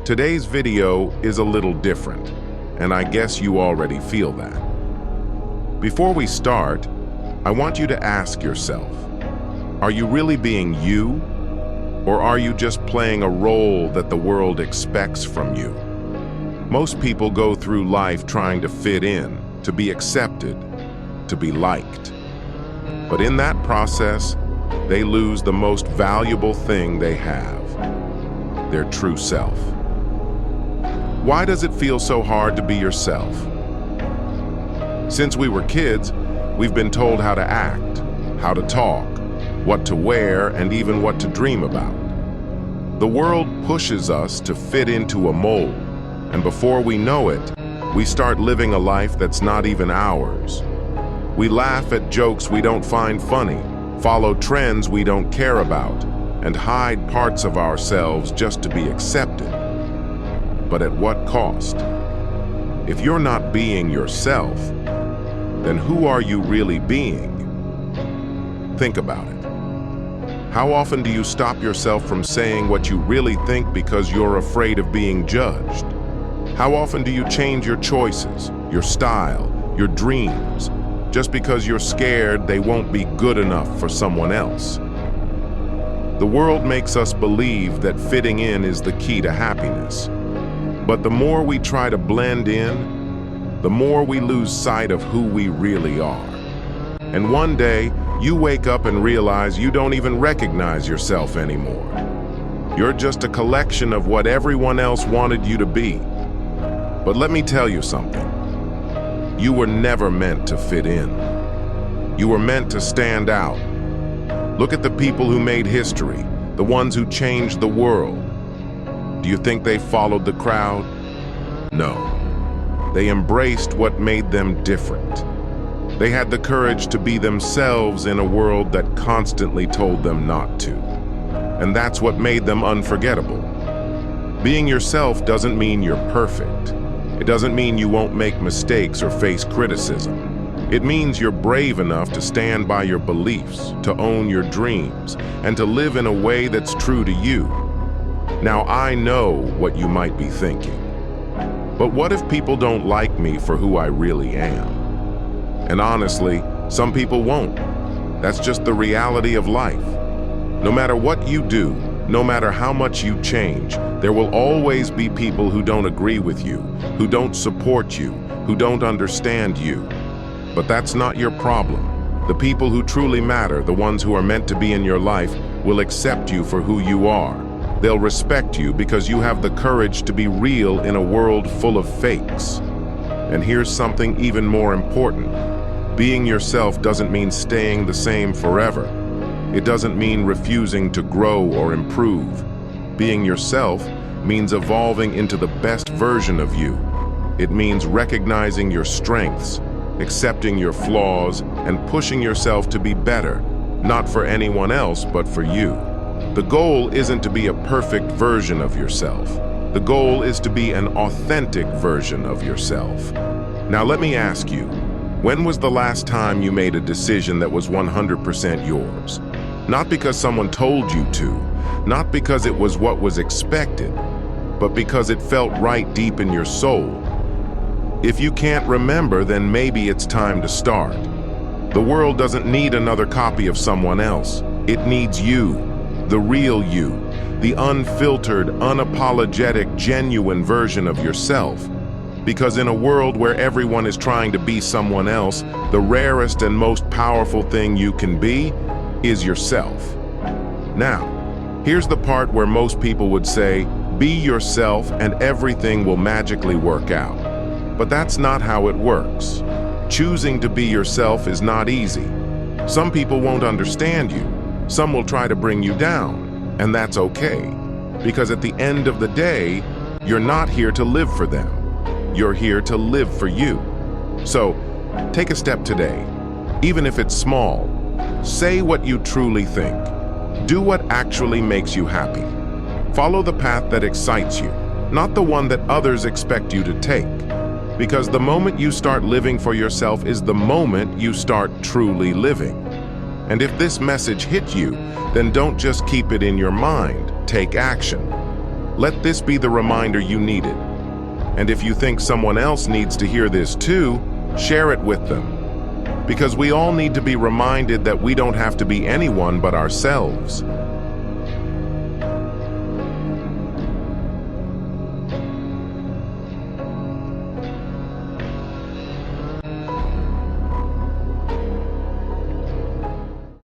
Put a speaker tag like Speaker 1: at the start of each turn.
Speaker 1: Today's video is a little different, and I guess you already feel that. Before we start, I want you to ask yourself, are you really being you, or are you just playing a role that the world expects from you? Most people go through life trying to fit in, to be accepted, to be liked. But in that process, they lose the most valuable thing they have, their true self. Why does it feel so hard to be yourself? Since we were kids, we've been told how to act, how to talk, what to wear, and even what to dream about. The world pushes us to fit into a mold, and before we know it, we start living a life that's not even ours. We laugh at jokes we don't find funny, follow trends we don't care about, and hide parts of ourselves just to be accepted. But at what cost? If you're not being yourself, then who are you really being? Think about it. How often do you stop yourself from saying what you really think because you're afraid of being judged? How often do you change your choices, your style, your dreams, just because you're scared they won't be good enough for someone else? The world makes us believe that fitting in is the key to happiness. But the more we try to blend in, the more we lose sight of who we really are. And one day, you wake up and realize you don't even recognize yourself anymore. You're just a collection of what everyone else wanted you to be. But let me tell you something. You were never meant to fit in. You were meant to stand out. Look at the people who made history, the ones who changed the world. Do you think they followed the crowd? No. They embraced what made them different. They had the courage to be themselves in a world that constantly told them not to. And that's what made them unforgettable. Being yourself doesn't mean you're perfect. It doesn't mean you won't make mistakes or face criticism. It means you're brave enough to stand by your beliefs, to own your dreams, and to live in a way that's true to you. Now, I know what you might be thinking. But what if people don't like me for who I really am? And honestly, some people won't. That's just the reality of life. No matter what you do, no matter how much you change, there will always be people who don't agree with you, who don't support you, who don't understand you. But that's not your problem. The people who truly matter, the ones who are meant to be in your life, will accept you for who you are. They'll respect you because you have the courage to be real in a world full of fakes. And here's something even more important. Being yourself doesn't mean staying the same forever. It doesn't mean refusing to grow or improve. Being yourself means evolving into the best version of you. It means recognizing your strengths, accepting your flaws, and pushing yourself to be better, not for anyone else, but for you. The goal isn't to be a perfect version of yourself. The goal is to be an authentic version of yourself. Now let me ask you, when was the last time you made a decision that was 100% yours? Not because someone told you to, not because it was what was expected, but because it felt right deep in your soul. If you can't remember, then maybe it's time to start. The world doesn't need another copy of someone else. It needs you. The real you, the unfiltered, unapologetic, genuine version of yourself. Because in a world where everyone is trying to be someone else, the rarest and most powerful thing you can be is yourself. Now, here's the part where most people would say, be yourself and everything will magically work out. But that's not how it works. Choosing to be yourself is not easy. Some people won't understand you. Some will try to bring you down, and that's okay. Because at the end of the day, you're not here to live for them. You're here to live for you. So, take a step today. Even if it's small, say what you truly think. Do what actually makes you happy. Follow the path that excites you, not the one that others expect you to take. Because the moment you start living for yourself is the moment you start truly living. And if this message hit you, then don't just keep it in your mind. Take action. let this be the reminder you needed. And if you think someone else needs to hear this too, share it with them. Because we all need to be reminded that we don't have to be anyone but ourselves.